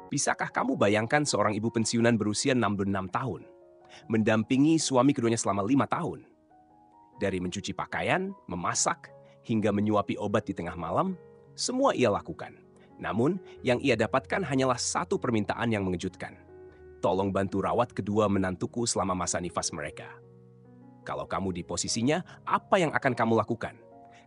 Bisakah kamu bayangkan seorang ibu pensiunan berusia 66 tahun, mendampingi suami keduanya selama 5 tahun? Dari mencuci pakaian, memasak, hingga menyuapi obat di tengah malam, semua ia lakukan. Namun, yang ia dapatkan hanyalah satu permintaan yang mengejutkan. Tolong bantu rawat kedua menantuku selama masa nifas mereka. Kalau kamu di posisinya, apa yang akan kamu lakukan?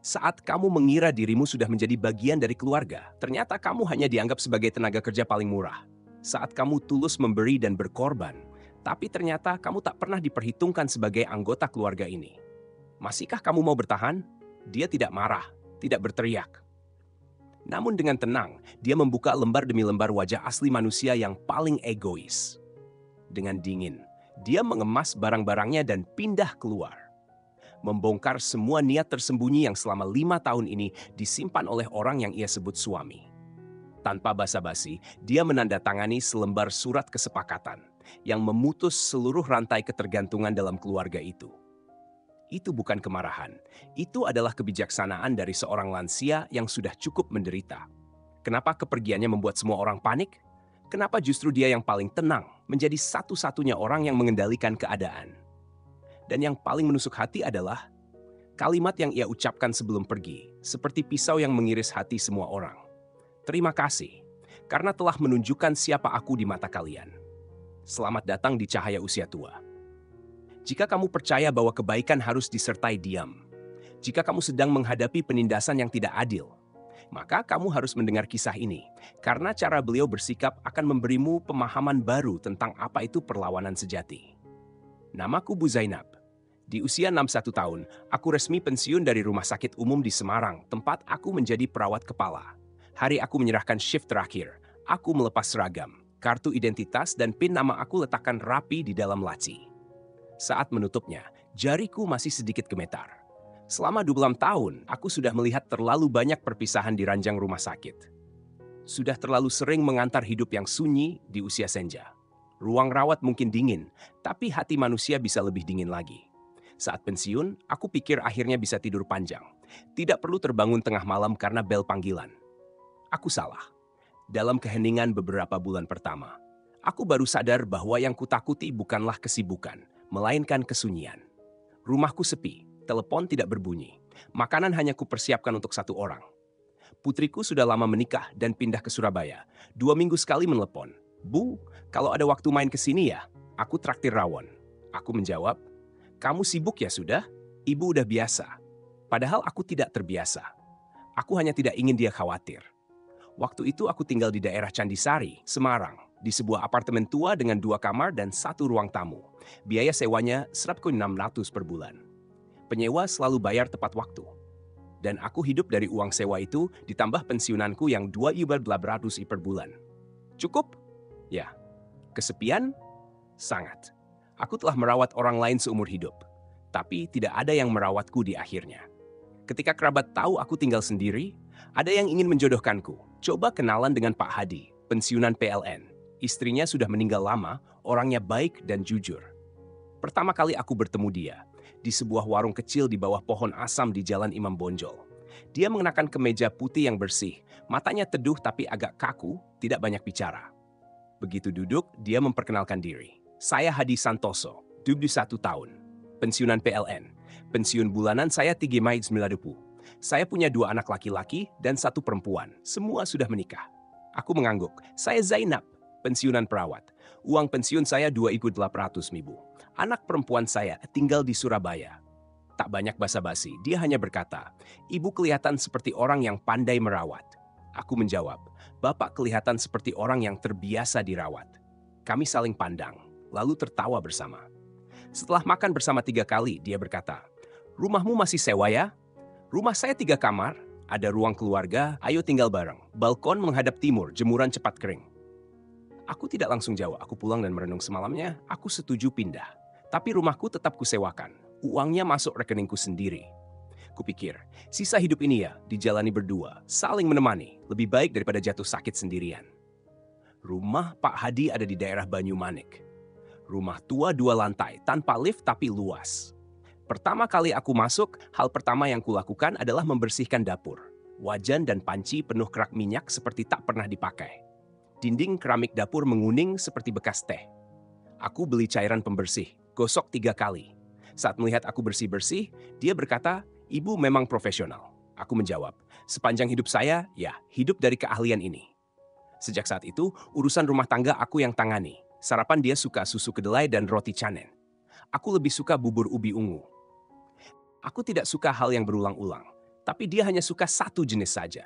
Saat kamu mengira dirimu sudah menjadi bagian dari keluarga, ternyata kamu hanya dianggap sebagai tenaga kerja paling murah. Saat kamu tulus memberi dan berkorban, tapi ternyata kamu tak pernah diperhitungkan sebagai anggota keluarga ini. Masihkah kamu mau bertahan? Dia tidak marah, tidak berteriak. Namun dengan tenang, dia membuka lembar demi lembar wajah asli manusia yang paling egois. Dengan dingin, dia mengemas barang-barangnya dan pindah keluar. Membongkar semua niat tersembunyi yang selama 5 tahun ini disimpan oleh orang yang ia sebut suami. Tanpa basa-basi, dia menandatangani selembar surat kesepakatan yang memutus seluruh rantai ketergantungan dalam keluarga itu. Itu bukan kemarahan, itu adalah kebijaksanaan dari seorang lansia yang sudah cukup menderita. Kenapa kepergiannya membuat semua orang panik? Kenapa justru dia yang paling tenang menjadi satu-satunya orang yang mengendalikan keadaan? Dan yang paling menusuk hati adalah kalimat yang ia ucapkan sebelum pergi, seperti pisau yang mengiris hati semua orang. Terima kasih, karena telah menunjukkan siapa aku di mata kalian. Selamat datang di cahaya usia tua. Jika kamu percaya bahwa kebaikan harus disertai diam, jika kamu sedang menghadapi penindasan yang tidak adil, maka kamu harus mendengar kisah ini, karena cara beliau bersikap akan memberimu pemahaman baru tentang apa itu perlawanan sejati. Namaku Bu Zainab. Di usia 61 tahun, aku resmi pensiun dari rumah sakit umum di Semarang, tempat aku menjadi perawat kepala. Hari aku menyerahkan shift terakhir, aku melepas seragam, kartu identitas dan PIN nama aku letakkan rapi di dalam laci. Saat menutupnya, jariku masih sedikit gemetar. Selama 26 tahun, aku sudah melihat terlalu banyak perpisahan di ranjang rumah sakit. Sudah terlalu sering mengantar hidup yang sunyi di usia senja. Ruang rawat mungkin dingin, tapi hati manusia bisa lebih dingin lagi. Saat pensiun, aku pikir akhirnya bisa tidur panjang. Tidak perlu terbangun tengah malam karena bel panggilan. Aku salah. Dalam keheningan beberapa bulan pertama, aku baru sadar bahwa yang kutakuti bukanlah kesibukan, melainkan kesunyian. Rumahku sepi, telepon tidak berbunyi. Makanan hanya kupersiapkan untuk satu orang. Putriku sudah lama menikah dan pindah ke Surabaya. 2 minggu sekali menelepon. Bu, kalau ada waktu main ke sini ya, aku traktir rawon. Aku menjawab, kamu sibuk ya sudah? Ibu udah biasa. Padahal aku tidak terbiasa. Aku hanya tidak ingin dia khawatir. Waktu itu aku tinggal di daerah Candisari, Semarang, di sebuah apartemen tua dengan 2 kamar dan 1 ruang tamu. Biaya sewanya Rp600 per bulan. Penyewa selalu bayar tepat waktu. Dan aku hidup dari uang sewa itu ditambah pensiunanku yang Rp2.800 per bulan. Cukup? Ya. Kesepian? Sangat. Aku telah merawat orang lain seumur hidup, tapi tidak ada yang merawatku di akhirnya. Ketika kerabat tahu aku tinggal sendiri, ada yang ingin menjodohkanku. Coba kenalan dengan Pak Hadi, pensiunan PLN. Istrinya sudah meninggal lama, orangnya baik dan jujur. Pertama kali aku bertemu dia, di sebuah warung kecil di bawah pohon asam di Jalan Imam Bonjol. Dia mengenakan kemeja putih yang bersih, matanya teduh tapi agak kaku, tidak banyak bicara. Begitu duduk, dia memperkenalkan diri. Saya Hadi Santoso, 21 tahun, pensiunan PLN. Pensiun bulanan saya 3 Mei 90. Saya punya 2 anak laki-laki dan 1 perempuan. Semua sudah menikah. Aku mengangguk. Saya Zainab, pensiunan perawat. Uang pensiun saya 2.800.000. Anak perempuan saya tinggal di Surabaya. Tak banyak basa-basi, dia hanya berkata, Ibu kelihatan seperti orang yang pandai merawat. Aku menjawab, Bapak kelihatan seperti orang yang terbiasa dirawat. Kami saling pandang, lalu tertawa bersama. Setelah makan bersama 3 kali, dia berkata, rumahmu masih sewa ya? Rumah saya 3 kamar, ada ruang keluarga, ayo tinggal bareng. Balkon menghadap timur, jemuran cepat kering. Aku tidak langsung jawab, aku pulang dan merenung semalamnya, aku setuju pindah. Tapi rumahku tetap kusewakan, uangnya masuk rekeningku sendiri. Kupikir, sisa hidup ini ya, dijalani berdua, saling menemani, lebih baik daripada jatuh sakit sendirian. Rumah Pak Hadi ada di daerah Banyumanik. Rumah tua 2 lantai, tanpa lift tapi luas. Pertama kali aku masuk, hal pertama yang kulakukan adalah membersihkan dapur. Wajan dan panci penuh kerak minyak seperti tak pernah dipakai. Dinding keramik dapur menguning seperti bekas teh. Aku beli cairan pembersih, gosok 3 kali. Saat melihat aku bersih-bersih, dia berkata, "Ibu memang profesional." Aku menjawab, "Sepanjang hidup saya, ya, hidup dari keahlian ini." Sejak saat itu, urusan rumah tangga aku yang tangani. Sarapan dia suka susu kedelai dan roti canai. Aku lebih suka bubur ubi ungu. Aku tidak suka hal yang berulang-ulang, tapi dia hanya suka satu jenis saja.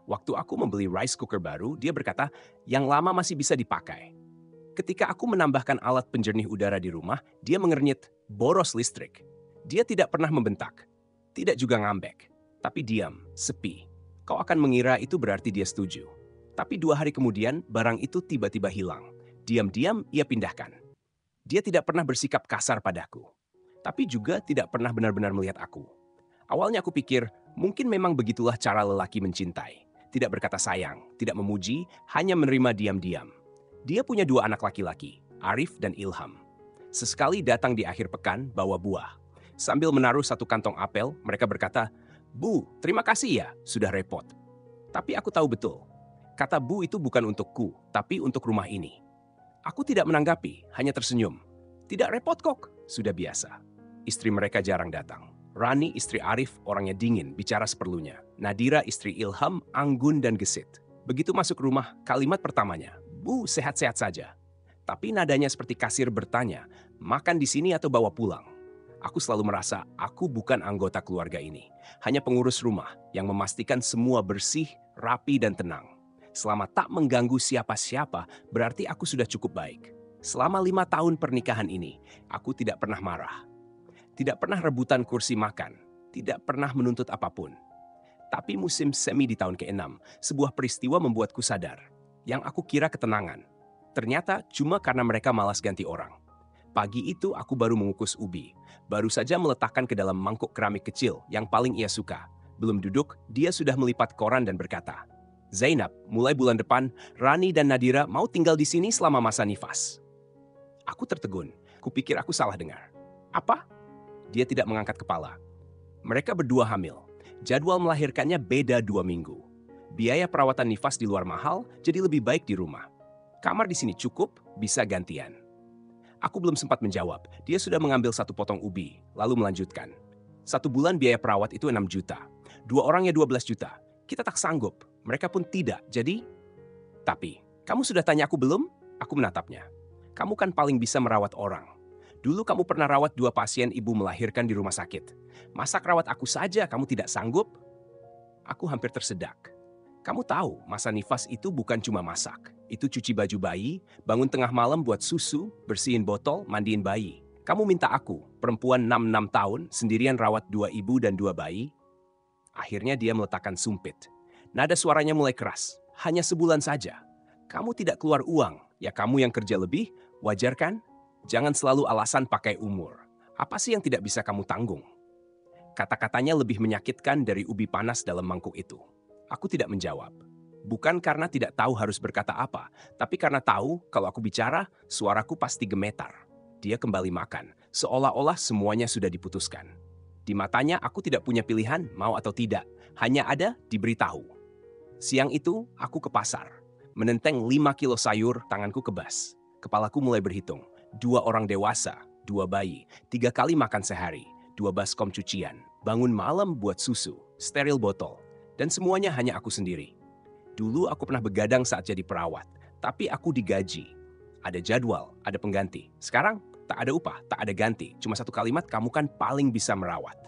Waktu aku membeli rice cooker baru, dia berkata, "Yang lama masih bisa dipakai." Ketika aku menambahkan alat penjernih udara di rumah, dia mengernyit, "Boros listrik." Dia tidak pernah membentak, tidak juga ngambek, tapi diam, sepi. Kau akan mengira itu berarti dia setuju. Tapi 2 hari kemudian, barang itu tiba-tiba hilang. Diam-diam ia pindahkan. Dia tidak pernah bersikap kasar padaku, tapi juga tidak pernah benar-benar melihat aku. Awalnya aku pikir, mungkin memang begitulah cara lelaki mencintai. Tidak berkata sayang, tidak memuji, hanya menerima diam-diam. Dia punya 2 anak laki-laki, Arif dan Ilham. Sesekali datang di akhir pekan bawa buah. Sambil menaruh 1 kantong apel, mereka berkata, "Bu, terima kasih ya, sudah repot." Tapi aku tahu betul, kata Bu itu bukan untukku, tapi untuk rumah ini. Aku tidak menanggapi, hanya tersenyum. Tidak repot kok, sudah biasa. Istri mereka jarang datang. Rani, istri Arif, orangnya dingin, bicara seperlunya. Nadira, istri Ilham, anggun dan gesit. Begitu masuk rumah, kalimat pertamanya, "Bu, sehat-sehat saja." Tapi nadanya seperti kasir bertanya, "Makan di sini atau bawa pulang?" Aku selalu merasa aku bukan anggota keluarga ini. Hanya pengurus rumah yang memastikan semua bersih, rapi, dan tenang. Selama tak mengganggu siapa-siapa, berarti aku sudah cukup baik. Selama 5 tahun pernikahan ini, aku tidak pernah marah. Tidak pernah rebutan kursi makan, tidak pernah menuntut apapun. Tapi musim semi di tahun ke-6, sebuah peristiwa membuatku sadar. Yang aku kira ketenangan, ternyata cuma karena mereka malas ganti orang. Pagi itu aku baru mengukus ubi, baru saja meletakkan ke dalam mangkuk keramik kecil yang paling ia suka. Belum duduk, dia sudah melipat koran dan berkata, "Zainab, mulai bulan depan, Rani dan Nadira mau tinggal di sini selama masa nifas." Aku tertegun, kupikir aku salah dengar. "Apa?" Dia tidak mengangkat kepala. "Mereka berdua hamil. Jadwal melahirkannya beda 2 minggu. Biaya perawatan nifas di luar mahal, jadi lebih baik di rumah. Kamar di sini cukup, bisa gantian." Aku belum sempat menjawab. Dia sudah mengambil 1 potong ubi, lalu melanjutkan. 1 bulan biaya perawat itu 6 juta. 2 orangnya 12 juta. Kita tak sanggup. Mereka pun tidak. Jadi, "Tapi, kamu sudah tanya aku belum?" Aku menatapnya. "Kamu kan paling bisa merawat orang. Dulu kamu pernah rawat 2 pasien ibu melahirkan di rumah sakit. Masa rawat aku saja kamu tidak sanggup?" Aku hampir tersedak. Kamu tahu, masa nifas itu bukan cuma masak. Itu cuci baju bayi, bangun tengah malam buat susu, bersihin botol, mandiin bayi. Kamu minta aku, perempuan 66 tahun, sendirian rawat 2 ibu dan 2 bayi? Akhirnya dia meletakkan sumpit. Nada suaranya mulai keras. "Hanya sebulan saja. Kamu tidak keluar uang, ya kamu yang kerja lebih, wajar kan? Jangan selalu alasan pakai umur. Apa sih yang tidak bisa kamu tanggung?" Kata-katanya lebih menyakitkan dari ubi panas dalam mangkuk itu. Aku tidak menjawab. Bukan karena tidak tahu harus berkata apa, tapi karena tahu kalau aku bicara, suaraku pasti gemetar. Dia kembali makan, seolah-olah semuanya sudah diputuskan. Di matanya aku tidak punya pilihan mau atau tidak, hanya ada diberitahu. Siang itu aku ke pasar, menenteng 5 kilo sayur, tanganku kebas. Kepalaku mulai berhitung, 2 orang dewasa, 2 bayi, 3 kali makan sehari, 2 baskom cucian, bangun malam buat susu, steril botol, dan semuanya hanya aku sendiri. Dulu aku pernah begadang saat jadi perawat, tapi aku digaji. Ada jadwal, ada pengganti. Sekarang tak ada upah, tak ada ganti. Cuma 1 kalimat, "Kamu kan paling bisa merawat."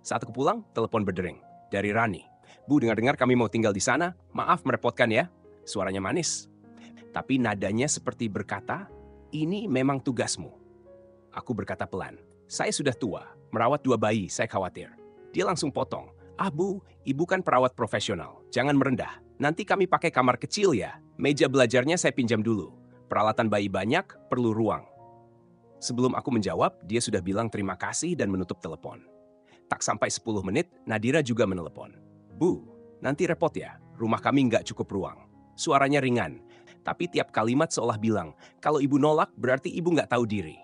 Saat aku pulang, telepon berdering dari Rani. "Bu, dengar-dengar kami mau tinggal di sana. Maaf merepotkan ya." Suaranya manis, tapi nadanya seperti berkata, "Ini memang tugasmu." Aku berkata pelan, "Saya sudah tua, merawat 2 bayi, saya khawatir." Dia langsung potong, "Ah Bu, ibu kan perawat profesional, jangan merendah. Nanti kami pakai kamar kecil ya. Meja belajarnya saya pinjam dulu. Peralatan bayi banyak, perlu ruang." Sebelum aku menjawab, dia sudah bilang terima kasih dan menutup telepon. Tak sampai 10 menit, Nadira juga menelepon. "Bu, nanti repot ya, rumah kami nggak cukup ruang." Suaranya ringan, tapi tiap kalimat seolah bilang, kalau ibu nolak berarti ibu nggak tahu diri.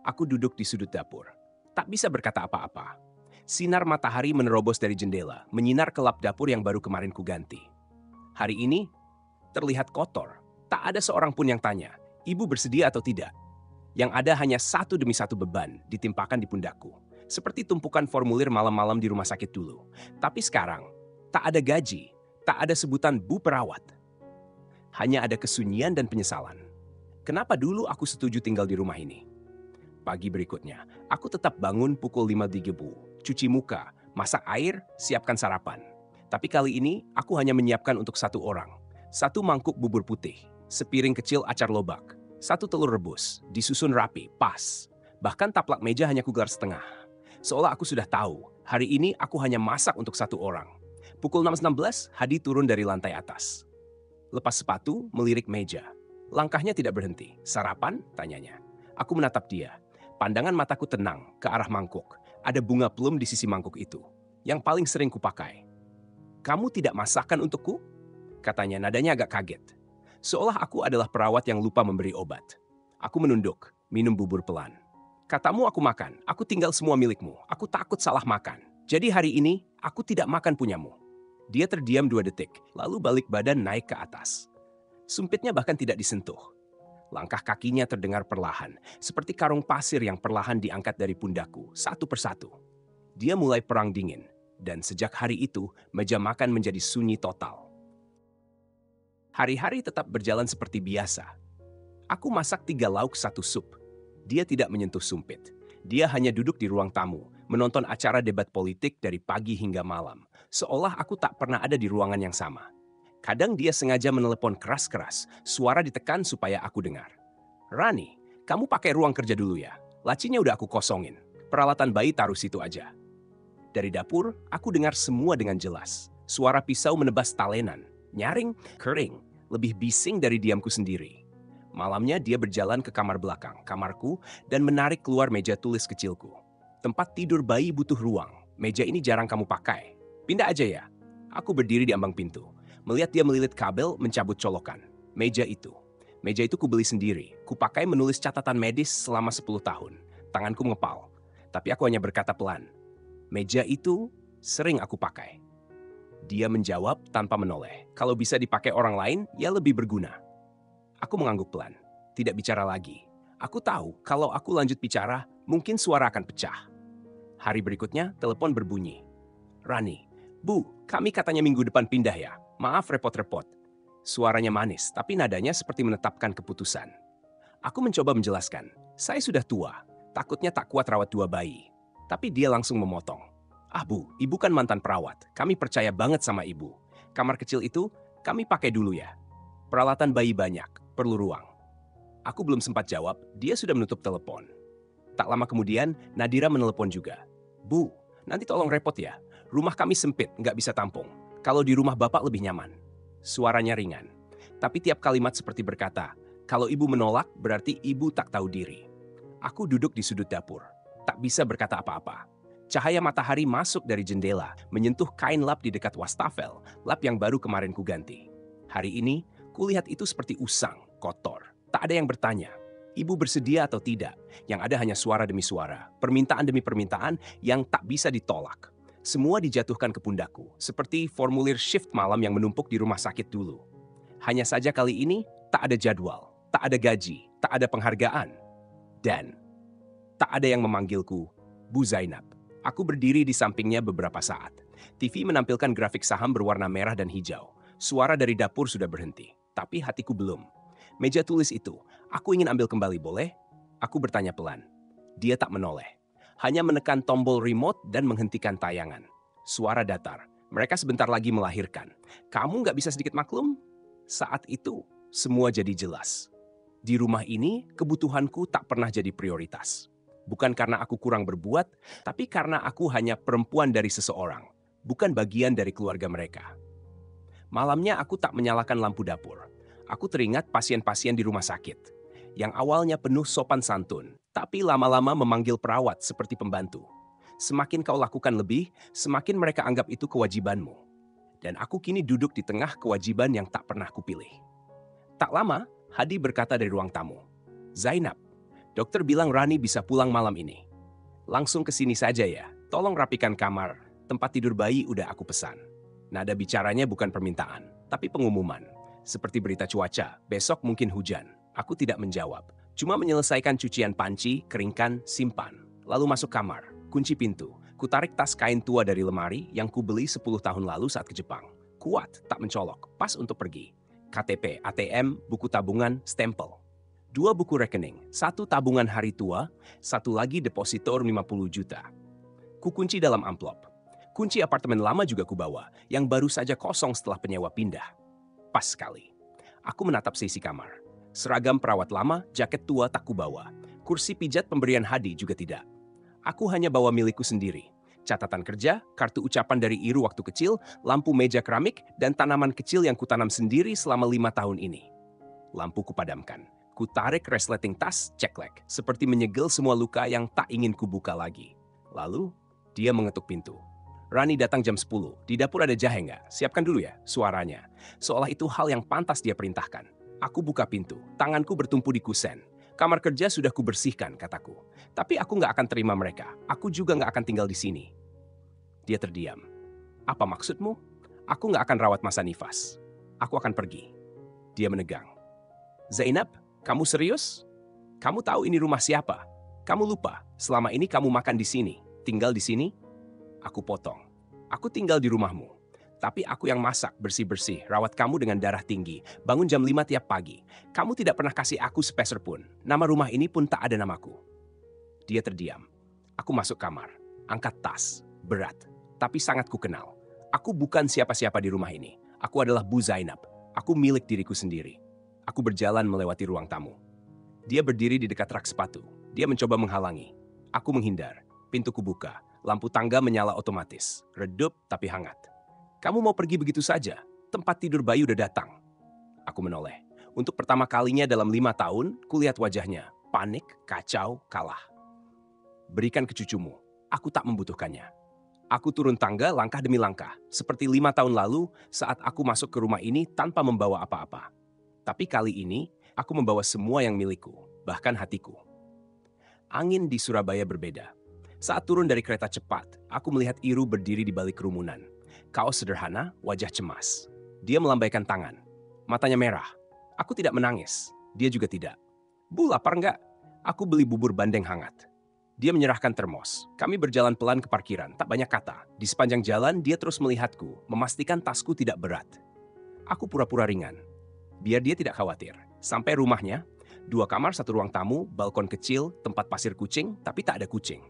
Aku duduk di sudut dapur. Tak bisa berkata apa-apa. Sinar matahari menerobos dari jendela, menyinar ke lap dapur yang baru kemarin kuganti. Hari ini, terlihat kotor. Tak ada seorang pun yang tanya, ibu bersedia atau tidak. Yang ada hanya satu demi satu beban ditimpakan di pundakku. Seperti tumpukan formulir malam-malam di rumah sakit dulu. Tapi sekarang, tak ada gaji, tak ada sebutan bu perawat. Hanya ada kesunyian dan penyesalan. Kenapa dulu aku setuju tinggal di rumah ini? Pagi berikutnya, aku tetap bangun pukul 5.30, cuci muka, masak air, siapkan sarapan. Tapi kali ini, aku hanya menyiapkan untuk satu orang. Satu mangkuk bubur putih, sepiring kecil acar lobak, satu telur rebus, disusun rapi, pas. Bahkan taplak meja hanya kugelar setengah. Seolah aku sudah tahu, hari ini aku hanya masak untuk satu orang. Pukul 6.16, Hadi turun dari lantai atas. Lepas sepatu, melirik meja. Langkahnya tidak berhenti. Sarapan? Tanyanya. Aku menatap dia. Pandangan mataku tenang ke arah mangkuk. Ada bunga plum di sisi mangkuk itu, yang paling sering kupakai. Kamu tidak masakan untukku? Katanya, nadanya agak kaget. Seolah aku adalah perawat yang lupa memberi obat. Aku menunduk, minum bubur pelan. Katamu aku makan, aku tinggal semua milikmu. Aku takut salah makan. Jadi hari ini, aku tidak makan punyamu. Dia terdiam 2 detik, lalu balik badan naik ke atas. Sumpitnya bahkan tidak disentuh. Langkah kakinya terdengar perlahan, seperti karung pasir yang perlahan diangkat dari pundakku, satu persatu. Dia mulai perang dingin, dan sejak hari itu, meja makan menjadi sunyi total. Hari-hari tetap berjalan seperti biasa. Aku masak 3 lauk 1 sup. Dia tidak menyentuh sumpit. Dia hanya duduk di ruang tamu, menonton acara debat politik dari pagi hingga malam. Seolah aku tak pernah ada di ruangan yang sama. Kadang dia sengaja menelepon keras-keras, suara ditekan supaya aku dengar. Rani, kamu pakai ruang kerja dulu ya. Lacinya udah aku kosongin. Peralatan bayi taruh situ aja. Dari dapur, aku dengar semua dengan jelas. Suara pisau menebas talenan, nyaring, kering, lebih bising dari diamku sendiri. Malamnya dia berjalan ke kamar belakang, kamarku, dan menarik keluar meja tulis kecilku. Tempat tidur bayi butuh ruang. Meja ini jarang kamu pakai. Pindah aja ya. Aku berdiri di ambang pintu. Melihat dia melilit kabel, mencabut colokan. Meja itu kubeli sendiri. Kupakai menulis catatan medis selama 10 tahun. Tanganku mengepal. Tapi aku hanya berkata pelan. Meja itu sering aku pakai. Dia menjawab tanpa menoleh. Kalau bisa dipakai orang lain, ya lebih berguna. Aku mengangguk pelan. Tidak bicara lagi. Aku tahu kalau aku lanjut bicara, mungkin suara akan pecah. Hari berikutnya, telepon berbunyi. Rani, Bu, kami katanya minggu depan pindah ya. Maaf repot-repot. Suaranya manis, tapi nadanya seperti menetapkan keputusan. Aku mencoba menjelaskan. Saya sudah tua, takutnya tak kuat rawat 2 bayi. Tapi dia langsung memotong. Ah Bu, ibu kan mantan perawat. Kami percaya banget sama ibu. Kamar kecil itu, kami pakai dulu ya. Peralatan bayi banyak, perlu ruang. Aku belum sempat jawab, dia sudah menutup telepon. Tak lama kemudian, Nadira menelepon juga. Bu, nanti tolong repot ya. Rumah kami sempit, nggak bisa tampung. Kalau di rumah bapak lebih nyaman. Suaranya ringan. Tapi tiap kalimat seperti berkata, kalau ibu menolak, berarti ibu tak tahu diri. Aku duduk di sudut dapur. Tak bisa berkata apa-apa. Cahaya matahari masuk dari jendela, menyentuh kain lap di dekat wastafel, lap yang baru kemarin kuganti. Hari ini, kulihat itu seperti usang, kotor. Tak ada yang bertanya, ibu bersedia atau tidak. Yang ada hanya suara demi suara, permintaan demi permintaan yang tak bisa ditolak. Semua dijatuhkan ke pundakku, seperti formulir shift malam yang menumpuk di rumah sakit dulu. Hanya saja kali ini, tak ada jadwal, tak ada gaji, tak ada penghargaan. Dan tak ada yang memanggilku, Bu Zainab. Aku berdiri di sampingnya beberapa saat. TV menampilkan grafik saham berwarna merah dan hijau. Suara dari dapur sudah berhenti, tapi hatiku belum. Meja tulis itu, aku ingin ambil kembali, boleh? Aku bertanya pelan. Dia tak menoleh. Hanya menekan tombol remote dan menghentikan tayangan. Suara datar. Mereka sebentar lagi melahirkan. Kamu nggak bisa sedikit maklum? Saat itu, semua jadi jelas. Di rumah ini, kebutuhanku tak pernah jadi prioritas. Bukan karena aku kurang berbuat, tapi karena aku hanya perempuan dari seseorang. Bukan bagian dari keluarga mereka. Malamnya aku tak menyalakan lampu dapur. Aku teringat pasien-pasien di rumah sakit. Yang awalnya penuh sopan santun, tapi lama-lama memanggil perawat seperti pembantu. Semakin kau lakukan lebih, semakin mereka anggap itu kewajibanmu. Dan aku kini duduk di tengah kewajiban yang tak pernah kupilih. Tak lama, Hadi berkata dari ruang tamu. Zainab, dokter bilang Rani bisa pulang malam ini. Langsung ke sini saja ya, tolong rapikan kamar. Tempat tidur bayi udah aku pesan. Nada bicaranya bukan permintaan, tapi pengumuman. Seperti berita cuaca, besok mungkin hujan. Aku tidak menjawab. Cuma menyelesaikan cucian panci, keringkan, simpan. Lalu masuk kamar, kunci pintu. Kutarik tas kain tua dari lemari yang kubeli 10 tahun lalu saat ke Jepang. Kuat, tak mencolok, pas untuk pergi. KTP, ATM, buku tabungan, stempel. 2 buku rekening, 1 tabungan hari tua, 1 lagi deposito 50 juta. Kukunci dalam amplop. Kunci apartemen lama juga kubawa, yang baru saja kosong setelah penyewa pindah. Pas sekali. Aku menatap sisi kamar. Seragam perawat lama, jaket tua tak kubawa. Kursi pijat pemberian Hadi juga tidak. Aku hanya bawa milikku sendiri. Catatan kerja, kartu ucapan dari Iru waktu kecil, lampu meja keramik, dan tanaman kecil yang kutanam sendiri selama 5 tahun ini. Lampu kupadamkan. Kutarik resleting tas, ceklek, seperti menyegel semua luka yang tak ingin kubuka lagi. Lalu, dia mengetuk pintu. Rani datang jam 10. Di dapur ada jahe nggak? Siapkan dulu ya, suaranya. Seolah itu hal yang pantas dia perintahkan. Aku buka pintu, tanganku bertumpu di kusen. Kamar kerja sudah kubersihkan, kataku. Tapi aku nggak akan terima mereka. Aku juga nggak akan tinggal di sini. Dia terdiam. Apa maksudmu? Aku nggak akan rawat masa nifas. Aku akan pergi. Dia menegang. Zainab, kamu serius? Kamu tahu ini rumah siapa? Kamu lupa, selama ini kamu makan di sini, tinggal di sini? Aku potong. Aku tinggal di rumahmu. Tapi aku yang masak, bersih-bersih, rawat kamu dengan darah tinggi, bangun jam 5 tiap pagi. Kamu tidak pernah kasih aku sepeser pun. Nama rumah ini pun tak ada namaku. Dia terdiam. Aku masuk kamar, angkat tas, berat, tapi sangat kukenal. Aku bukan siapa-siapa di rumah ini. Aku adalah Bu Zainab. Aku milik diriku sendiri. Aku berjalan melewati ruang tamu. Dia berdiri di dekat rak sepatu. Dia mencoba menghalangi. Aku menghindar. Pintu kubuka. Lampu tangga menyala otomatis. Redup tapi hangat. Kamu mau pergi begitu saja? Tempat tidur bayi udah datang. Aku menoleh. Untuk pertama kalinya dalam 5 tahun, kulihat wajahnya. Panik, kacau, kalah. Berikan ke cucumu. Aku tak membutuhkannya. Aku turun tangga langkah demi langkah. Seperti 5 tahun lalu saat aku masuk ke rumah ini tanpa membawa apa-apa. Tapi kali ini, aku membawa semua yang milikku. Bahkan hatiku. Angin di Surabaya berbeda. Saat turun dari kereta cepat, aku melihat Iru berdiri di balik kerumunan. Kaos sederhana, wajah cemas. Dia melambaikan tangan. Matanya merah. Aku tidak menangis. Dia juga tidak. Bu, lapar nggak? Aku beli bubur bandeng hangat. Dia menyerahkan termos. Kami berjalan pelan ke parkiran, tak banyak kata. Di sepanjang jalan, dia terus melihatku, memastikan tasku tidak berat. Aku pura-pura ringan. Biar dia tidak khawatir. Sampai rumahnya, 2 kamar, 1 ruang tamu, balkon kecil, tempat pasir kucing, tapi tak ada kucing.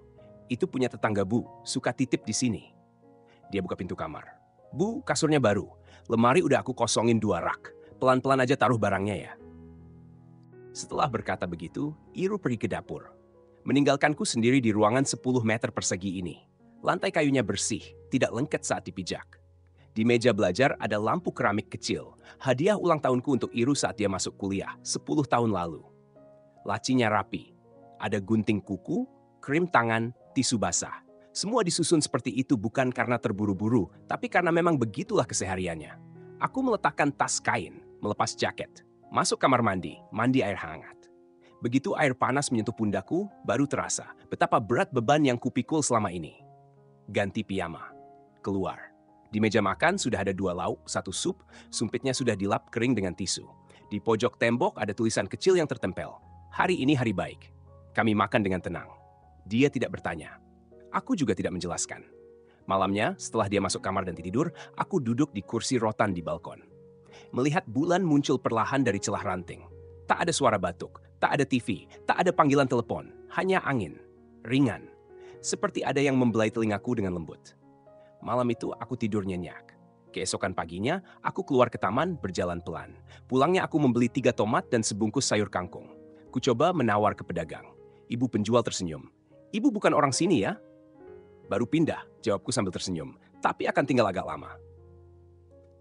Itu punya tetangga Bu, suka titip di sini. Dia buka pintu kamar. Bu, kasurnya baru. Lemari udah aku kosongin 2 rak. Pelan-pelan aja taruh barangnya ya. Setelah berkata begitu, Iru pergi ke dapur. Meninggalkanku sendiri di ruangan 10 meter persegi ini. Lantai kayunya bersih, tidak lengket saat dipijak. Di meja belajar ada lampu keramik kecil. Hadiah ulang tahunku untuk Iru saat dia masuk kuliah 10 tahun lalu. Lacinya rapi. Ada gunting kuku, krim tangan, tisu basah. Semua disusun seperti itu bukan karena terburu-buru, tapi karena memang begitulah kesehariannya. Aku meletakkan tas kain, melepas jaket, masuk kamar mandi, mandi air hangat. Begitu air panas menyentuh pundakku, baru terasa betapa berat beban yang kupikul selama ini. Ganti piyama, keluar. Di meja makan sudah ada 2 lauk, 1 sup, sumpitnya sudah dilap kering dengan tisu. Di pojok tembok ada tulisan kecil yang tertempel. Hari ini hari baik. Kami makan dengan tenang. Dia tidak bertanya. Aku juga tidak menjelaskan. Malamnya, setelah dia masuk kamar dan tidur, aku duduk di kursi rotan di balkon. Melihat bulan muncul perlahan dari celah ranting. Tak ada suara batuk, tak ada TV, tak ada panggilan telepon, hanya angin, ringan. Seperti ada yang membelai telingaku dengan lembut. Malam itu aku tidur nyenyak. Keesokan paginya, aku keluar ke taman berjalan pelan. Pulangnya aku membeli 3 tomat dan sebungkus sayur kangkung. Kucoba menawar ke pedagang. Ibu penjual tersenyum. Ibu bukan orang sini ya? Baru pindah, jawabku sambil tersenyum. Tapi akan tinggal agak lama.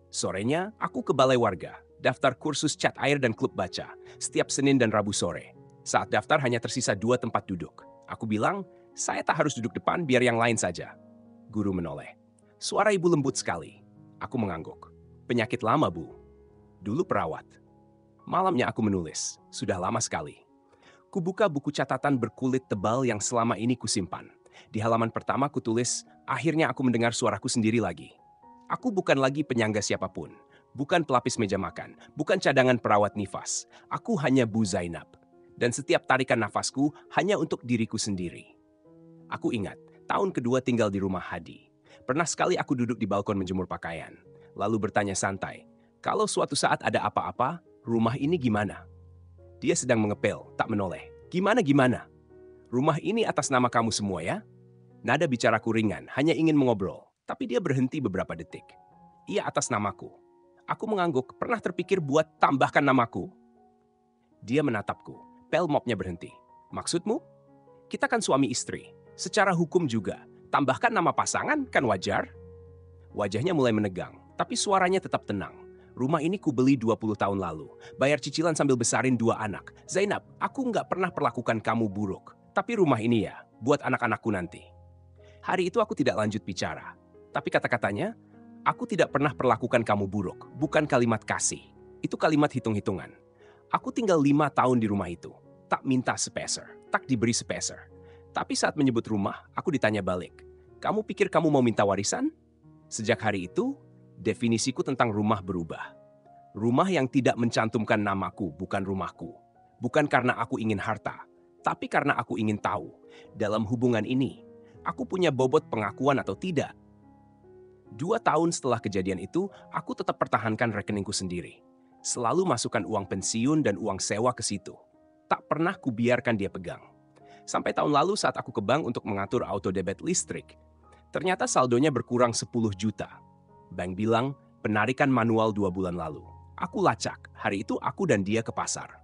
Sorenya, aku ke balai warga. Daftar kursus cat air dan klub baca. Setiap Senin dan Rabu sore. Saat daftar hanya tersisa 2 tempat duduk. Aku bilang, saya tak harus duduk depan biar yang lain saja. Guru menoleh. Suara ibu lembut sekali. Aku mengangguk. Penyakit lama, Bu. Dulu perawat. Malamnya aku menulis. Sudah lama sekali. Kubuka buku catatan berkulit tebal yang selama ini kusimpan. Di halaman pertama kutulis, akhirnya aku mendengar suaraku sendiri lagi. Aku bukan lagi penyangga siapapun. Bukan pelapis meja makan, bukan cadangan perawat nifas. Aku hanya Bu Zainab. Dan setiap tarikan nafasku hanya untuk diriku sendiri. Aku ingat, tahun kedua tinggal di rumah Hadi. Pernah sekali aku duduk di balkon menjemur pakaian. Lalu bertanya santai, kalau suatu saat ada apa-apa, rumah ini gimana? Dia sedang mengepel, tak menoleh. Gimana? Rumah ini atas nama kamu semua ya? Nada bicaraku ringan, hanya ingin mengobrol. Tapi dia berhenti beberapa detik. Iya atas namaku. Aku mengangguk, pernah terpikir buat tambahkan namaku. Dia menatapku, pel mopnya berhenti. Maksudmu? Kita kan suami istri. Secara hukum juga. Tambahkan nama pasangan kan wajar? Wajahnya mulai menegang, tapi suaranya tetap tenang. Rumah ini kubeli 20 tahun lalu. Bayar cicilan sambil besarin 2 anak. Zainab, aku nggak pernah perlakukan kamu buruk. Tapi rumah ini ya, buat anak-anakku nanti. Hari itu aku tidak lanjut bicara. Tapi kata-katanya, aku tidak pernah perlakukan kamu buruk. Bukan kalimat kasih. Itu kalimat hitung-hitungan. Aku tinggal 5 tahun di rumah itu. Tak minta sepeser. Tak diberi sepeser. Tapi saat menyebut rumah, aku ditanya balik. Kamu pikir kamu mau minta warisan? Sejak hari itu, definisiku tentang rumah berubah. Rumah yang tidak mencantumkan namaku bukan rumahku. Bukan karena aku ingin harta, tapi karena aku ingin tahu. Dalam hubungan ini, aku punya bobot pengakuan atau tidak. 2 tahun setelah kejadian itu, aku tetap pertahankan rekeningku sendiri. Selalu masukkan uang pensiun dan uang sewa ke situ. Tak pernah kubiarkan dia pegang. Sampai tahun lalu saat aku ke bank untuk mengatur auto debit listrik, ternyata saldonya berkurang 10 juta. Bank bilang, penarikan manual 2 bulan lalu. Aku lacak, hari itu aku dan dia ke pasar.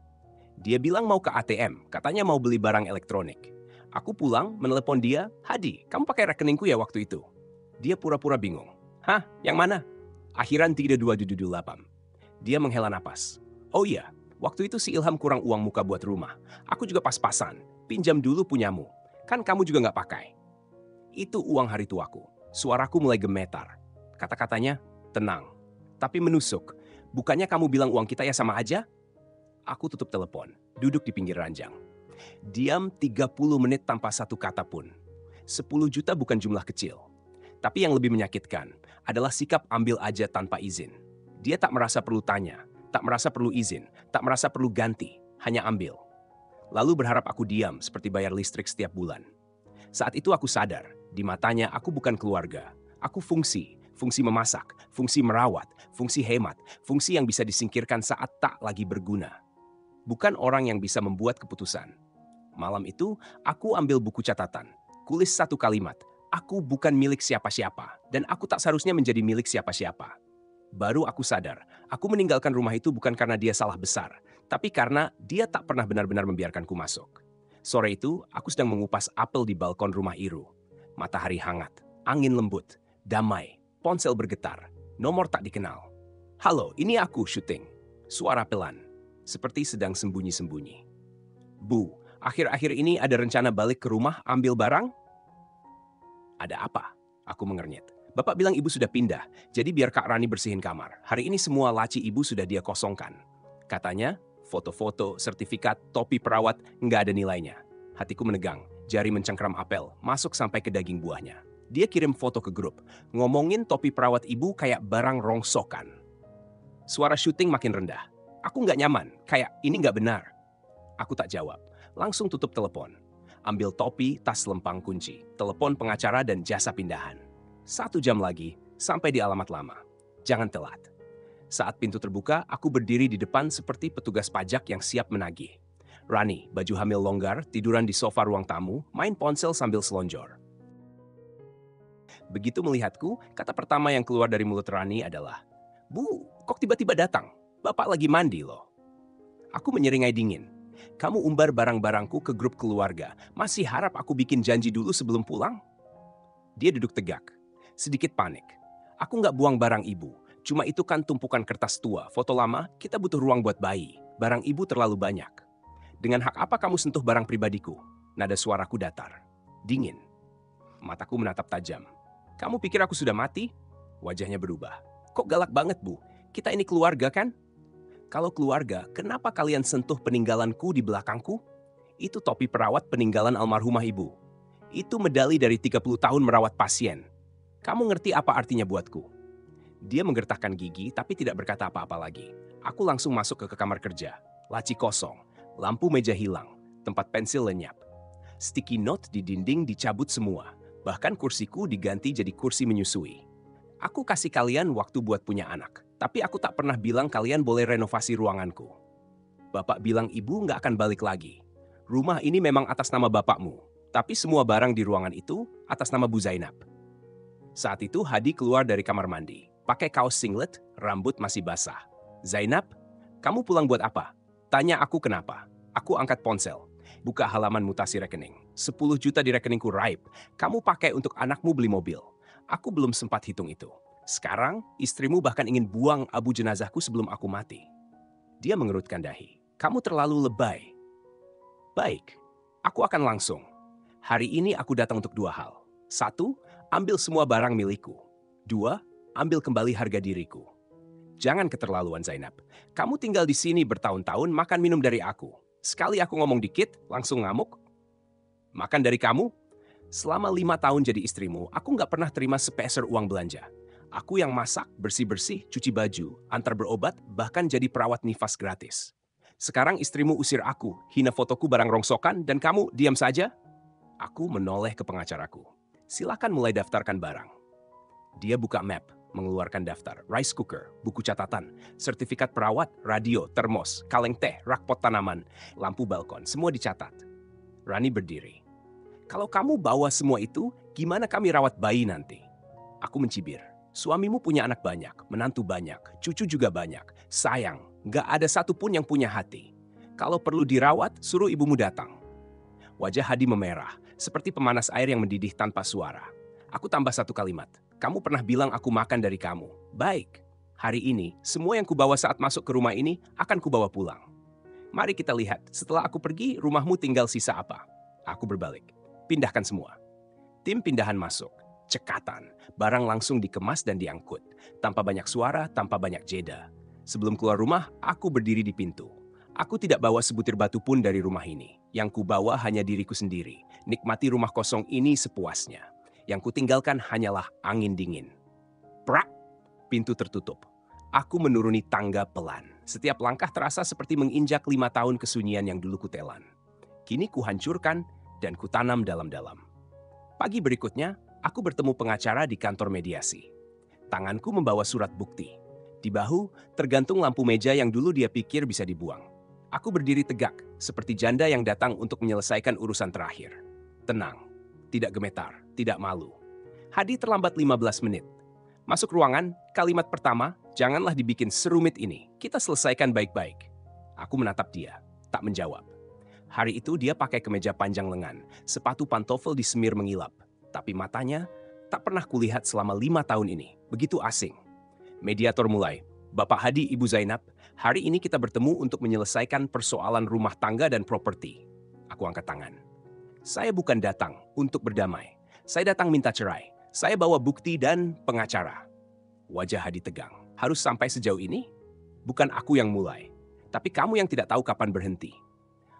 Dia bilang mau ke ATM, katanya mau beli barang elektronik. Aku pulang, menelepon dia, Hadi, kamu pakai rekeningku ya waktu itu? Dia pura-pura bingung. Hah, yang mana? Akhiran 3278. Dia menghela napas. Oh iya, waktu itu si Ilham kurang uang muka buat rumah. Aku juga pas-pasan, pinjam dulu punyamu. Kan kamu juga nggak pakai. Itu uang hari tuaku. Suaraku mulai gemetar. Kata-katanya, tenang. Tapi menusuk. Bukannya kamu bilang uang kita ya sama aja? Aku tutup telepon, duduk di pinggir ranjang. Diam 30 menit tanpa satu kata pun. 10 juta bukan jumlah kecil. Tapi yang lebih menyakitkan adalah sikap ambil aja tanpa izin. Dia tak merasa perlu tanya, tak merasa perlu izin, tak merasa perlu ganti, hanya ambil. Lalu berharap aku diam seperti bayar listrik setiap bulan. Saat itu aku sadar, di matanya aku bukan keluarga. Aku fungsi memasak, fungsi merawat, fungsi hemat, fungsi yang bisa disingkirkan saat tak lagi berguna. Bukan orang yang bisa membuat keputusan. Malam itu, aku ambil buku catatan, kulis satu kalimat, aku bukan milik siapa-siapa, dan aku tak seharusnya menjadi milik siapa-siapa. Baru aku sadar, aku meninggalkan rumah itu bukan karena dia salah besar, tapi karena dia tak pernah benar-benar membiarkanku masuk. Sore itu, aku sedang mengupas apel di balkon rumah Iru. Matahari hangat, angin lembut, damai, ponsel bergetar, nomor tak dikenal. Halo, ini aku syuting. Suara pelan, seperti sedang sembunyi-sembunyi. Bu, akhir-akhir ini ada rencana balik ke rumah ambil barang? Ada apa? Aku mengernyit. Bapak bilang ibu sudah pindah, jadi biar Kak Rani bersihin kamar. Hari ini semua laci ibu sudah dia kosongkan. Katanya, foto-foto, sertifikat, topi perawat, nggak ada nilainya. Hatiku menegang, jari mencengkram apel, masuk sampai ke daging buahnya. Dia kirim foto ke grup, ngomongin topi perawat ibu kayak barang rongsokan. Suara syuting makin rendah. Aku nggak nyaman, kayak ini nggak benar. Aku tak jawab, langsung tutup telepon. Ambil topi, tas lempang kunci, telepon pengacara dan jasa pindahan. 1 jam lagi, sampai di alamat lama. Jangan telat. Saat pintu terbuka, aku berdiri di depan seperti petugas pajak yang siap menagih. Rani, baju hamil longgar, tiduran di sofa ruang tamu, main ponsel sambil selonjor. Begitu melihatku, kata pertama yang keluar dari mulut Rani adalah, Bu, kok tiba-tiba datang? Bapak lagi mandi loh. Aku menyeringai dingin. Kamu umbar barang-barangku ke grup keluarga. Masih harap aku bikin janji dulu sebelum pulang? Dia duduk tegak. Sedikit panik. Aku nggak buang barang ibu. Cuma itu kan tumpukan kertas tua, foto lama, kita butuh ruang buat bayi. Barang ibu terlalu banyak. Dengan hak apa kamu sentuh barang pribadiku? Nada suaraku datar. Dingin. Mataku menatap tajam. Kamu pikir aku sudah mati? Wajahnya berubah. Kok galak banget, Bu? Kita ini keluarga kan? Kalau keluarga, kenapa kalian sentuh peninggalanku di belakangku? Itu topi perawat peninggalan almarhumah ibu. Itu medali dari 30 tahun merawat pasien. Kamu ngerti apa artinya buatku? Dia menggertakkan gigi tapi tidak berkata apa-apa lagi. Aku langsung masuk ke kamar kerja. Laci kosong, lampu meja hilang, tempat pensil lenyap. Sticky note di dinding dicabut semua. Bahkan kursiku diganti jadi kursi menyusui. Aku kasih kalian waktu buat punya anak. Tapi aku tak pernah bilang kalian boleh renovasi ruanganku. Bapak bilang ibu nggak akan balik lagi. Rumah ini memang atas nama bapakmu. Tapi semua barang di ruangan itu atas nama Bu Zainab. Saat itu Hadi keluar dari kamar mandi. Pakai kaos singlet, rambut masih basah. Zainab, kamu pulang buat apa? Tanya aku kenapa. Aku angkat ponsel. Buka halaman mutasi rekening. 10 juta di rekeningku raib. Kamu pakai untuk anakmu beli mobil. Aku belum sempat hitung itu. Sekarang, istrimu bahkan ingin buang abu jenazahku sebelum aku mati. Dia mengerutkan dahi. Kamu terlalu lebay. Baik, aku akan langsung. Hari ini aku datang untuk 2 hal. 1, ambil semua barang milikku. 2, ambil kembali harga diriku. Jangan keterlaluan Zainab. Kamu tinggal di sini bertahun-tahun makan minum dari aku. Sekali aku ngomong dikit, langsung ngamuk. Makan dari kamu? Selama 5 tahun jadi istrimu, aku nggak pernah terima sepeser uang belanja. Aku yang masak, bersih-bersih, cuci baju, antar berobat, bahkan jadi perawat nifas gratis. Sekarang istrimu usir aku, hina fotoku barang rongsokan, dan kamu diam saja? Aku menoleh ke pengacaraku. Silakan mulai daftarkan barang. Dia buka map, mengeluarkan daftar, rice cooker, buku catatan, sertifikat perawat, radio, termos, kaleng teh, rak pot tanaman, lampu balkon, semua dicatat. Rani berdiri. Kalau kamu bawa semua itu, gimana kami rawat bayi nanti? Aku mencibir. Suamimu punya anak banyak, menantu banyak, cucu juga banyak. Sayang, gak ada satupun yang punya hati. Kalau perlu dirawat, suruh ibumu datang. Wajah Hadi memerah, seperti pemanas air yang mendidih tanpa suara. Aku tambah 1 kalimat. Kamu pernah bilang aku makan dari kamu. Baik, hari ini semua yang kubawa saat masuk ke rumah ini akan kubawa pulang. Mari kita lihat, setelah aku pergi, rumahmu tinggal sisa apa? Aku berbalik. Pindahkan semua. Tim pindahan masuk. Cekatan. Barang langsung dikemas dan diangkut. Tanpa banyak suara, tanpa banyak jeda. Sebelum keluar rumah, aku berdiri di pintu. Aku tidak bawa sebutir batu pun dari rumah ini. Yang kubawa hanya diriku sendiri. Nikmati rumah kosong ini sepuasnya. Yang kutinggalkan hanyalah angin dingin. Prak! Pintu tertutup. Aku menuruni tangga pelan. Setiap langkah terasa seperti menginjak 5 tahun kesunyian yang dulu kutelan. Kini kuhancurkan dan kutanam dalam-dalam. Pagi berikutnya, aku bertemu pengacara di kantor mediasi. Tanganku membawa surat bukti. Di bahu, tergantung lampu meja yang dulu dia pikir bisa dibuang. Aku berdiri tegak, seperti janda yang datang untuk menyelesaikan urusan terakhir. Tenang, tidak gemetar, tidak malu. Hadi terlambat 15 menit. Masuk ruangan, kalimat pertama, janganlah dibikin serumit ini. Kita selesaikan baik-baik. Aku menatap dia, tak menjawab. Hari itu dia pakai kemeja panjang lengan, sepatu pantofel disemir mengilap. Tapi matanya tak pernah kulihat selama 5 tahun ini, begitu asing. Mediator mulai, Bapak Hadi, Ibu Zainab, hari ini kita bertemu untuk menyelesaikan persoalan rumah tangga dan properti. Aku angkat tangan. Saya bukan datang untuk berdamai. Saya datang minta cerai. Saya bawa bukti dan pengacara. Wajah Hadi tegang. Harus sampai sejauh ini? Bukan aku yang mulai. Tapi kamu yang tidak tahu kapan berhenti.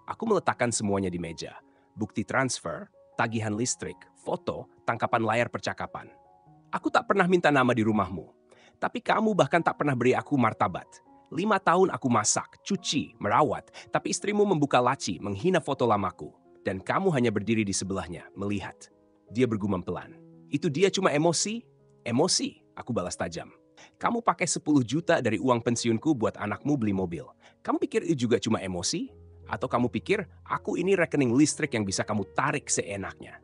Aku meletakkan semuanya di meja. Bukti transfer, tagihan listrik, foto, tangkapan layar percakapan. Aku tak pernah minta nama di rumahmu. Tapi kamu bahkan tak pernah beri aku martabat. 5 tahun aku masak, cuci, merawat. Tapi istrimu membuka laci, menghina foto lamaku. Dan kamu hanya berdiri di sebelahnya, melihat. Dia bergumam pelan. Itu dia cuma emosi? Emosi, aku balas tajam. Kamu pakai 10 juta dari uang pensiunku buat anakmu beli mobil. Kamu pikir itu juga cuma emosi? Atau kamu pikir aku ini rekening listrik yang bisa kamu tarik seenaknya?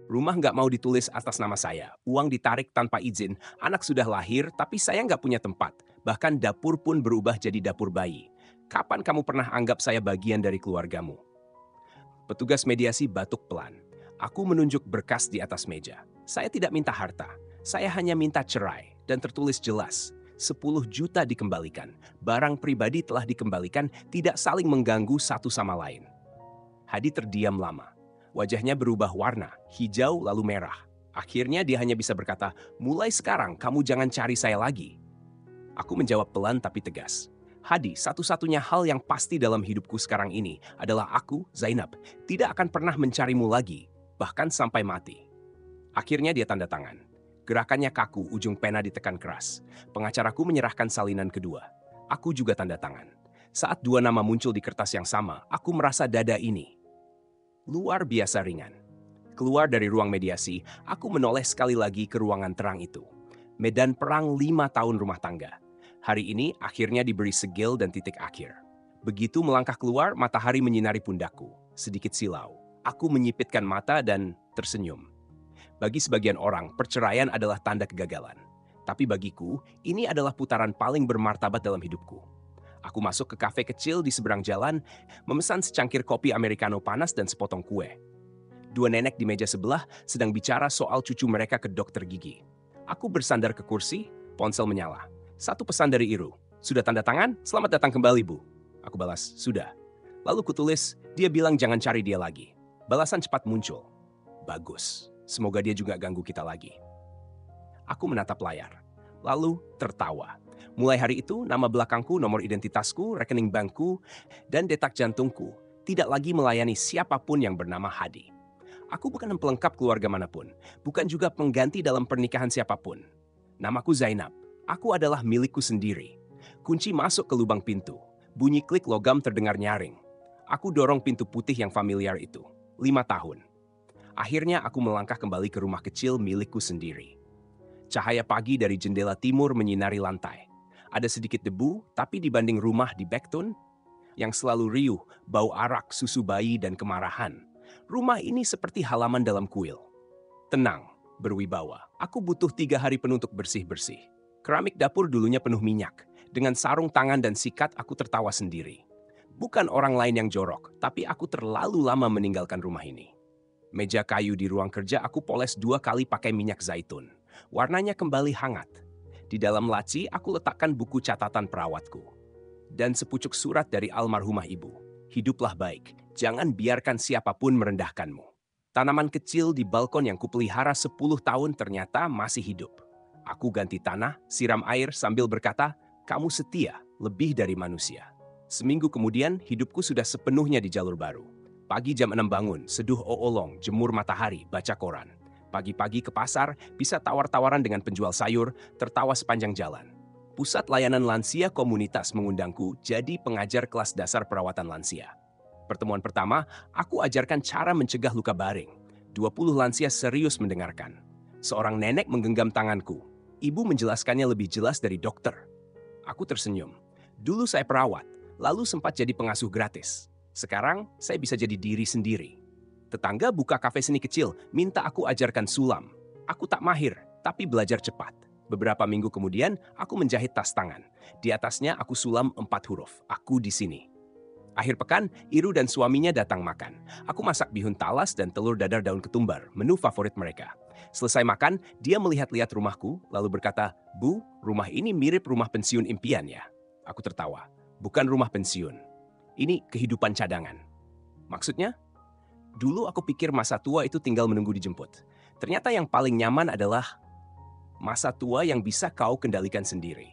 Rumah nggak mau ditulis atas nama saya. Uang ditarik tanpa izin. Anak sudah lahir, tapi saya nggak punya tempat. Bahkan dapur pun berubah jadi dapur bayi. Kapan kamu pernah anggap saya bagian dari keluargamu? Petugas mediasi batuk pelan. Aku menunjuk berkas di atas meja. Saya tidak minta harta. Saya hanya minta cerai. Dan tertulis jelas, 10 juta dikembalikan. Barang pribadi telah dikembalikan, tidak saling mengganggu satu sama lain. Hadi terdiam lama. Wajahnya berubah warna, hijau lalu merah. Akhirnya dia hanya bisa berkata, mulai sekarang kamu jangan cari saya lagi. Aku menjawab pelan tapi tegas. Hadi, satu-satunya hal yang pasti dalam hidupku sekarang ini adalah aku, Zainab, tidak akan pernah mencarimu lagi, bahkan sampai mati. Akhirnya dia tanda tangan. Gerakannya kaku, ujung pena ditekan keras. Pengacaraku menyerahkan salinan kedua. Aku juga tanda tangan. Saat dua nama muncul di kertas yang sama, aku merasa dada ini luar biasa ringan. Keluar dari ruang mediasi, aku menoleh sekali lagi ke ruangan terang itu. Medan perang 5 tahun rumah tangga. Hari ini akhirnya diberi segel dan titik akhir. Begitu melangkah keluar, matahari menyinari pundakku. Sedikit silau. Aku menyipitkan mata dan tersenyum. Bagi sebagian orang, perceraian adalah tanda kegagalan. Tapi bagiku, ini adalah putaran paling bermartabat dalam hidupku. Aku masuk ke kafe kecil di seberang jalan, memesan secangkir kopi americano panas dan sepotong kue. Dua nenek di meja sebelah sedang bicara soal cucu mereka ke dokter gigi. Aku bersandar ke kursi, ponsel menyala. Satu pesan dari Iru. "Sudah tanda tangan? Selamat datang kembali, Bu." Aku balas, "Sudah." Lalu kutulis, "Dia bilang jangan cari dia lagi." Balasan cepat muncul. "Bagus. Semoga dia juga ganggu kita lagi." Aku menatap layar, lalu tertawa. Mulai hari itu, nama belakangku, nomor identitasku, rekening bankku, dan detak jantungku tidak lagi melayani siapapun yang bernama Hadi. Aku bukan pelengkap keluarga manapun, bukan juga pengganti dalam pernikahan siapapun. Namaku Zainab. Aku adalah milikku sendiri. Kunci masuk ke lubang pintu. Bunyi klik logam terdengar nyaring. Aku dorong pintu putih yang familiar itu. 5 tahun. Akhirnya aku melangkah kembali ke rumah kecil milikku sendiri. Cahaya pagi dari jendela timur menyinari lantai. Ada sedikit debu, tapi dibanding rumah di Beckton, yang selalu riuh, bau arak, susu bayi, dan kemarahan, rumah ini seperti halaman dalam kuil. Tenang, berwibawa. Aku butuh 3 hari penuh untuk bersih-bersih. Keramik dapur dulunya penuh minyak. Dengan sarung tangan dan sikat, aku tertawa sendiri. Bukan orang lain yang jorok, tapi aku terlalu lama meninggalkan rumah ini. Meja kayu di ruang kerja aku poles 2 kali pakai minyak zaitun. Warnanya kembali hangat. Di dalam laci aku letakkan buku catatan perawatku. Dan sepucuk surat dari almarhumah ibu. "Hiduplah baik, jangan biarkan siapapun merendahkanmu." Tanaman kecil di balkon yang kupelihara 10 tahun ternyata masih hidup. Aku ganti tanah, siram air sambil berkata, "Kamu setia, lebih dari manusia." Seminggu kemudian, hidupku sudah sepenuhnya di jalur baru. Pagi jam 6 bangun, seduh oolong, jemur matahari, baca koran. Pagi-pagi ke pasar, bisa tawar-tawaran dengan penjual sayur, tertawa sepanjang jalan. Pusat Layanan Lansia Komunitas mengundangku jadi pengajar kelas dasar perawatan lansia. Pertemuan pertama, aku ajarkan cara mencegah luka baring. 20 lansia serius mendengarkan. Seorang nenek menggenggam tanganku. Ibu menjelaskannya lebih jelas dari dokter. Aku tersenyum. Dulu saya perawat, lalu sempat jadi pengasuh gratis. Sekarang, saya bisa jadi diri sendiri. Tetangga buka kafe seni kecil, minta aku ajarkan sulam. Aku tak mahir, tapi belajar cepat. Beberapa minggu kemudian, aku menjahit tas tangan. Di atasnya aku sulam 4 huruf, "Aku di sini." Akhir pekan, Iru dan suaminya datang makan. Aku masak bihun talas dan telur dadar daun ketumbar, menu favorit mereka. Selesai makan, dia melihat-lihat rumahku, lalu berkata, "Bu, rumah ini mirip rumah pensiun impian ya?" Aku tertawa. "Bukan rumah pensiun. Ini kehidupan cadangan." Maksudnya? Dulu aku pikir masa tua itu tinggal menunggu dijemput. Ternyata yang paling nyaman adalah masa tua yang bisa kau kendalikan sendiri.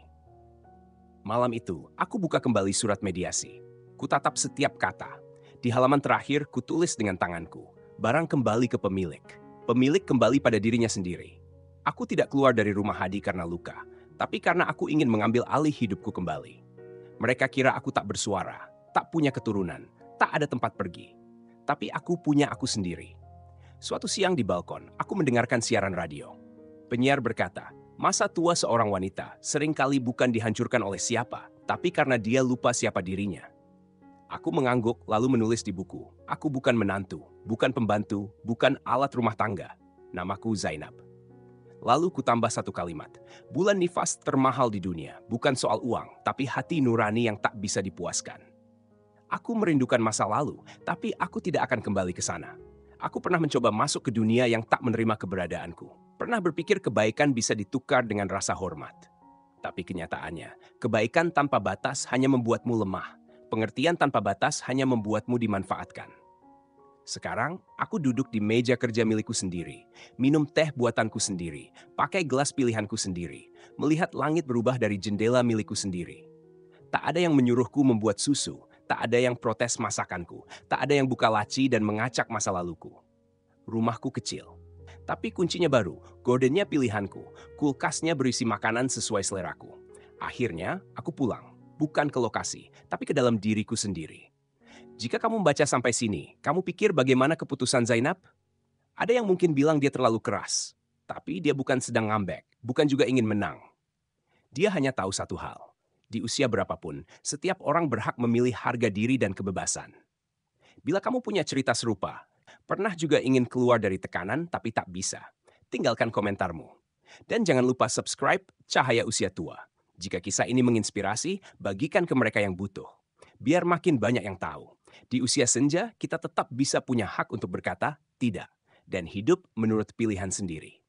Malam itu, aku buka kembali surat mediasi. Kutatap setiap kata. Di halaman terakhir, kutulis dengan tanganku. Barang kembali ke pemilik. Pemilik kembali pada dirinya sendiri. Aku tidak keluar dari rumah Hadi karena luka, tapi karena aku ingin mengambil alih hidupku kembali. Mereka kira aku tak bersuara, tak punya keturunan, tak ada tempat pergi. Tapi aku punya aku sendiri. Suatu siang di balkon, aku mendengarkan siaran radio. Penyiar berkata, masa tua seorang wanita seringkali bukan dihancurkan oleh siapa, tapi karena dia lupa siapa dirinya. Aku mengangguk lalu menulis di buku, aku bukan menantu, bukan pembantu, bukan alat rumah tangga. Namaku Zainab. Lalu kutambah satu kalimat, bulan nifas termahal di dunia, bukan soal uang, tapi hati nurani yang tak bisa dipuaskan. Aku merindukan masa lalu, tapi aku tidak akan kembali ke sana. Aku pernah mencoba masuk ke dunia yang tak menerima keberadaanku. Pernah berpikir kebaikan bisa ditukar dengan rasa hormat. Tapi kenyataannya, kebaikan tanpa batas hanya membuatmu lemah. Pengertian tanpa batas hanya membuatmu dimanfaatkan. Sekarang, aku duduk di meja kerja milikku sendiri, minum teh buatanku sendiri, pakai gelas pilihanku sendiri, melihat langit berubah dari jendela milikku sendiri. Tak ada yang menyuruhku membuat susu, tak ada yang protes masakanku, tak ada yang buka laci dan mengacak masa laluku. Rumahku kecil, Tapi kuncinya baru, gordennya pilihanku, kulkasnya berisi makanan sesuai seleraku. Akhirnya, aku pulang, bukan ke lokasi, tapi ke dalam diriku sendiri. Jika kamu membaca sampai sini, kamu pikir bagaimana keputusan Zainab? Ada yang mungkin bilang dia terlalu keras, tapi dia bukan sedang ngambek, bukan juga ingin menang. Dia hanya tahu satu hal, di usia berapapun, setiap orang berhak memilih harga diri dan kebebasan. Bila kamu punya cerita serupa, pernah juga ingin keluar dari tekanan tapi tak bisa, tinggalkan komentarmu. Dan jangan lupa subscribe Cahaya Usia Tua. Jika kisah ini menginspirasi, bagikan ke mereka yang butuh. Biar makin banyak yang tahu. Di usia senja, kita tetap bisa punya hak untuk berkata tidak. Dan hidup menurut pilihan sendiri.